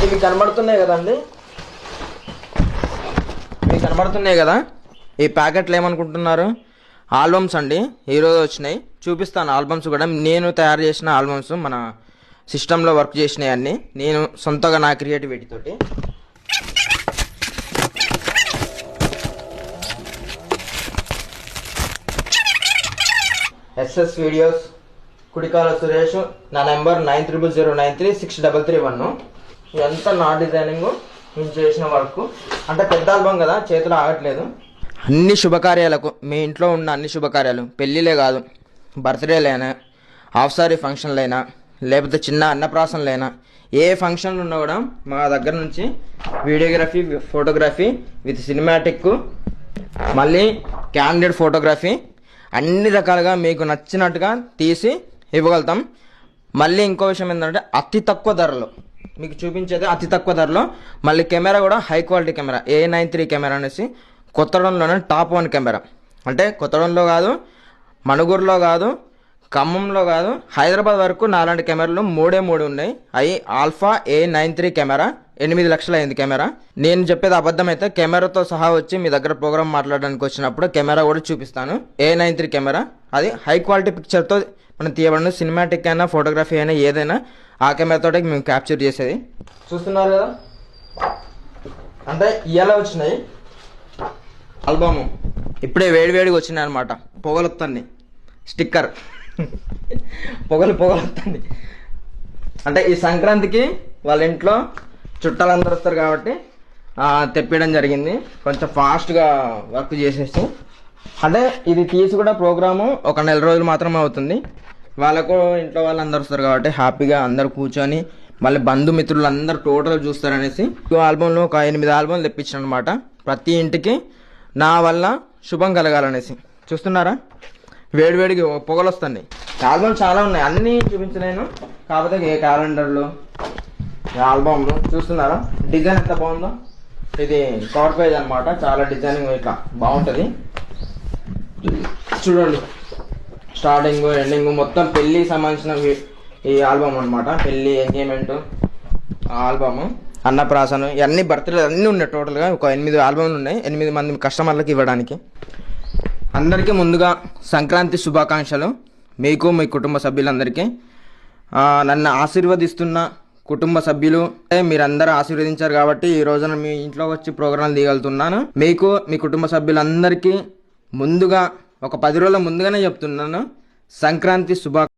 ఇవి కనబడుతున్నాయి కదండి, ఇవి కనబడుతున్నాయి కదా, ఈ ప్యాకెట్లు ఏమనుకుంటున్నారు? ఆల్బమ్స్ అండి. ఈరోజు వచ్చినాయి, చూపిస్తాను. ఆల్బమ్స్ కూడా నేను తయారు చేసిన ఆల్బమ్స్, మన సిస్టంలో వర్క్ చేసినాయి అన్నీ నేను సొంతగా నా క్రియేటివిటీ తోటి. ఎస్ఎస్ వీడియోస్, కుడికాల సురేష్, నా నెంబర్ 9009393633. ఇదంతా నా డిజైనింగ్, నేను చేసిన వర్క్. అంటే పెద్ద ఆల్బమ్ కదా, చేతులు ఆగట్లేదు. అన్ని శుభకార్యాలకు, మీ ఇంట్లో ఉన్న అన్ని శుభకార్యాలు, పెళ్ళిలే కాదు, బర్త్డేలైనా, హాఫ్ సారీ ఫంక్షన్లైనా, లేకపోతే చిన్న అన్నప్రాసనలైనా, ఏ ఫంక్షన్లు ఉన్నా కూడా మా దగ్గర నుంచి వీడియోగ్రఫీ, ఫోటోగ్రఫీ విత్ సినిమాటిక్, మళ్ళీ క్యాండిడ్ ఫోటోగ్రఫీ, అన్ని రకాలుగా మీకు నచ్చినట్టుగా తీసి ఇవ్వగలుగుతాం. మళ్ళీ ఇంకో విషయం ఏంటంటే అతి తక్కువ ధరలో మీకు చూపించేది, అతి తక్కువ ధరలో. మళ్ళీ కెమెరా కూడా high quality camera, A93 camera అనేసి కొత్తడంలోనే టాప్ 1 కెమెరా. అంటే కొత్తడంలో కాదు, మణుగూరులో కాదు, ఖమ్మంలో కాదు, హైదరాబాద్ వరకు నాలాంటి కెమెరాలు 3 ఉన్నాయి. అవి ఆల్ఫా A93 కెమెరా, 8 లక్షలు అయింది కెమెరా. నేను చెప్పేది అబద్ధం అయితే కెమెరాతో సహా వచ్చి మీ దగ్గర ప్రోగ్రామ్ మాట్లాడడానికి వచ్చినప్పుడు కెమెరా కూడా చూపిస్తాను. A93 కెమెరా, అది హై క్వాలిటీ పిక్చర్తో మనం తీయబడిన, సినిమాటిక్ అయినా ఫోటోగ్రఫీ అయినా ఏదైనా ఆ కెమెరాతో మేము క్యాప్చర్ చేసేది. చూస్తున్నారు కదా, అంటే ఇలా వచ్చినాయి ఆల్బమ్. ఇప్పుడే వేడివేడిగా వచ్చినాయి అనమాట. పొగలొత్తండి స్టిక్కర్, పొగలు వస్తుంది. అంటే ఈ సంక్రాంతికి వాళ్ళ ఇంట్లో చుట్టాలందరూ వస్తారు కాబట్టి తెప్పించడం జరిగింది. కొంచెం ఫాస్ట్గా వర్క్ చేసేసి, అంటే ఇది తీసి కూడా ప్రోగ్రాము ఒక 1 నెల రోజులు మాత్రమే అవుతుంది. వాళ్ళకు ఇంట్లో వాళ్ళు అందరు వస్తారు కాబట్టి హ్యాపీగా అందరు కూర్చొని మళ్ళీ బంధుమిత్రులు అందరు టోటల్ చూస్తారనేసి ఆల్బమ్లో ఒక 8 ఆల్బమ్లు తెప్పించాను అనమాట. ప్రతి ఇంటికి నా వల్ల శుభం కలగాలనేసి. చూస్తున్నారా, వేడివేడికి పొగలు వస్తుంది. ఆల్బమ్ చాలా ఉన్నాయి, అన్నీ చూపించలేను. కాకపోతే ఏ క్యాలెండర్లు, ఆల్బమ్లు చూస్తున్నారా, డిజైన్ ఎంత బాగుందో. ఇది కవర్ పేజ్ అనమాట, చాలా డిజైనింగ్ ఇట్లా బాగుంటుంది. చూడండి, స్టార్టింగ్ ఎండింగ్ మొత్తం పెళ్ళికి సంబంధించిన ఈ ఆల్బమ్ అనమాట. పెళ్ళి, ఎంగేజ్మెంట్ ఆల్బమ్, అన్నప్రాసన, ఇవన్నీ బర్త్డే అన్నీ ఉన్నాయి. టోటల్గా ఒక 8 ఆల్బమ్లు ఉన్నాయి, 8 మంది కస్టమర్లకు ఇవ్వడానికి. అందరికీ ముందుగా సంక్రాంతి శుభాకాంక్షలు. మీకు, మీ కుటుంబ సభ్యులందరికీ. నన్ను ఆశీర్వదిస్తున్న కుటుంబ సభ్యులు, మీరందరూ ఆశీర్వదించారు కాబట్టి ఈ రోజున మీ ఇంట్లో వచ్చి ప్రోగ్రాంలు తీయగలుగుతున్నాను. మీకు, మీ కుటుంబ సభ్యులందరికీ ముందుగా ఒక 10 రోజుల ముందుగానే చెప్తున్నాను, సంక్రాంతి శుభాకాంక్షలు.